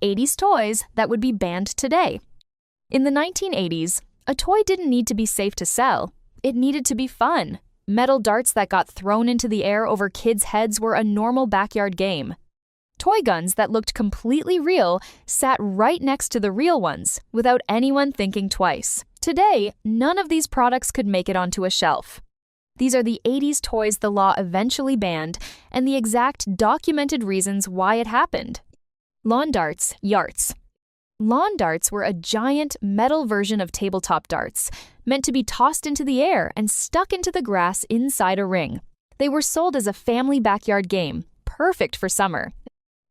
80s toys that would be banned today. In the 1980s, a toy didn't need to be safe to sell. It needed to be fun. Metal darts that got thrown into the air over kids' heads were a normal backyard game. Toy guns that looked completely real sat right next to the real ones without anyone thinking twice. Today, none of these products could make it onto a shelf. These are the 80s toys the law eventually banned and the exact documented reasons why it happened. Lawn darts, Jarts. Lawn darts were a giant metal version of tabletop darts, meant to be tossed into the air and stuck into the grass inside a ring. They were sold as a family backyard game, perfect for summer.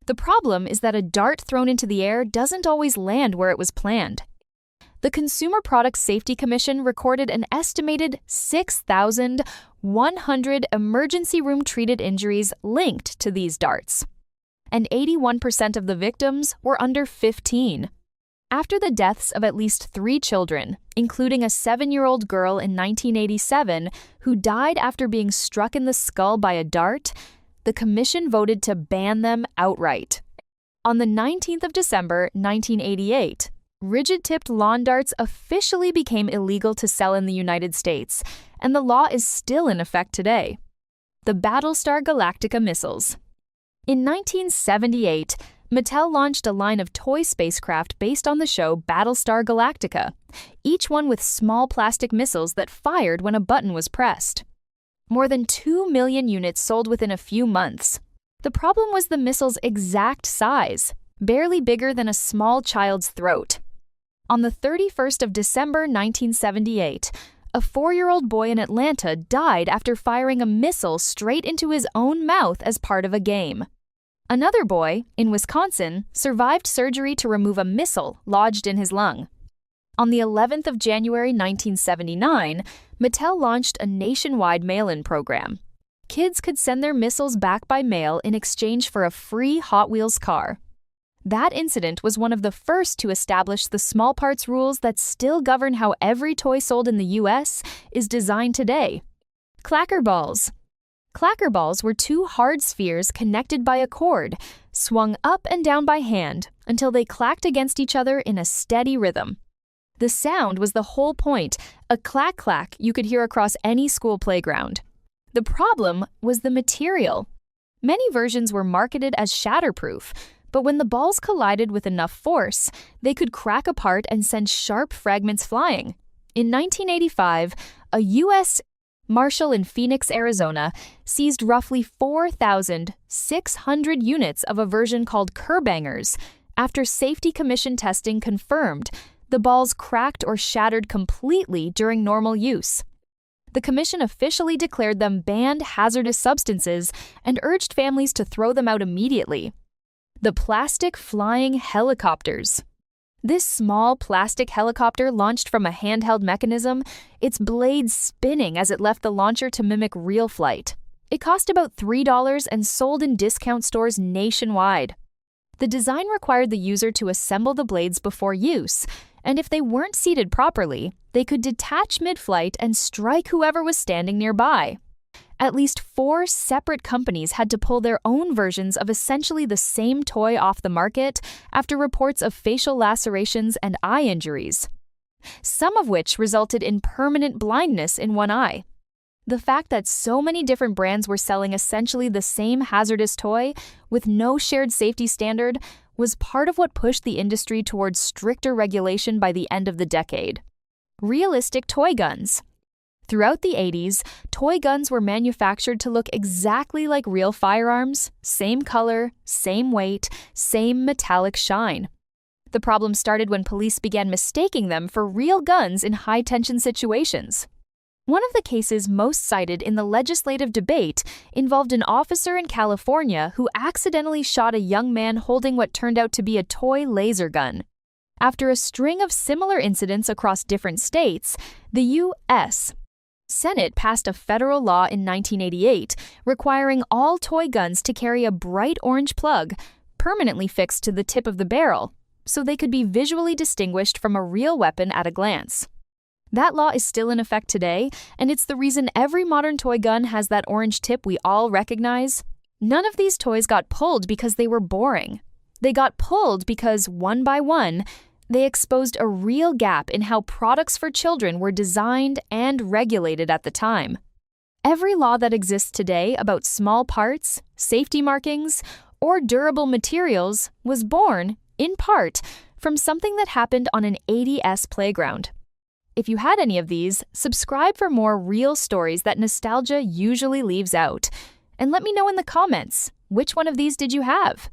The problem is that a dart thrown into the air doesn't always land where it was planned. The Consumer Product Safety Commission recorded an estimated 6,100 emergency room-treated injuries linked to these darts, and 81% of the victims were under 15. After the deaths of at least 3 children, including a 7-year-old girl in 1987 who died after being struck in the skull by a dart, the commission voted to ban them outright. On the 19th of December, 1988, rigid-tipped lawn darts officially became illegal to sell in the United States, and the law is still in effect today. The Battlestar Galactica missiles. In 1978, Mattel launched a line of toy spacecraft based on the show Battlestar Galactica, each one with small plastic missiles that fired when a button was pressed. More than 2 million units sold within a few months. The problem was the missile's exact size, barely bigger than a small child's throat. On the 31st of December 1978, a 4-year-old boy in Atlanta died after firing a missile straight into his own mouth as part of a game. Another boy, in Wisconsin, survived surgery to remove a missile lodged in his lung. On the 11th of January 1979, Mattel launched a nationwide mail-in program. Kids could send their missiles back by mail in exchange for a free Hot Wheels car. That incident was one of the first to establish the small parts rules that still govern how every toy sold in the U.S. is designed today. Clacker Balls. Clacker Balls were 2 hard spheres connected by a cord, swung up and down by hand until they clacked against each other in a steady rhythm. The sound was the whole point, a clack-clack you could hear across any school playground. The problem was the material. Many versions were marketed as shatterproof, but when the balls collided with enough force, they could crack apart and send sharp fragments flying. In 1985, a U.S. Marshal in Phoenix, Arizona, seized roughly 4,600 units of a version called Kerbangers after Safety Commission testing confirmed the balls cracked or shattered completely during normal use. The commission officially declared them banned hazardous substances and urged families to throw them out immediately. The plastic flying helicopters. This small plastic helicopter launched from a handheld mechanism, its blades spinning as it left the launcher to mimic real flight. It cost about $3 and sold in discount stores nationwide. The design required the user to assemble the blades before use, and if they weren't seated properly, they could detach mid-flight and strike whoever was standing nearby. At least 4 separate companies had to pull their own versions of essentially the same toy off the market after reports of facial lacerations and eye injuries, some of which resulted in permanent blindness in one eye. The fact that so many different brands were selling essentially the same hazardous toy with no shared safety standard was part of what pushed the industry towards stricter regulation by the end of the decade. Realistic toy guns. Throughout the 80s, toy guns were manufactured to look exactly like real firearms, same color, same weight, same metallic shine. The problem started when police began mistaking them for real guns in high-tension situations. One of the cases most cited in the legislative debate involved an officer in California who accidentally shot a young man holding what turned out to be a toy laser gun. After a string of similar incidents across different states, the U.S. Senate passed a federal law in 1988 requiring all toy guns to carry a bright orange plug permanently fixed to the tip of the barrel so they could be visually distinguished from a real weapon at a glance. That law is still in effect today, and it's the reason every modern toy gun has that orange tip we all recognize. None of these toys got pulled because they were boring. They got pulled because, one by one, they exposed a real gap in how products for children were designed and regulated at the time. Every law that exists today about small parts, safety markings, or durable materials was born, in part, from something that happened on an 80s playground. If you had any of these, subscribe for more real stories that nostalgia usually leaves out. And let me know in the comments, which one of these did you have?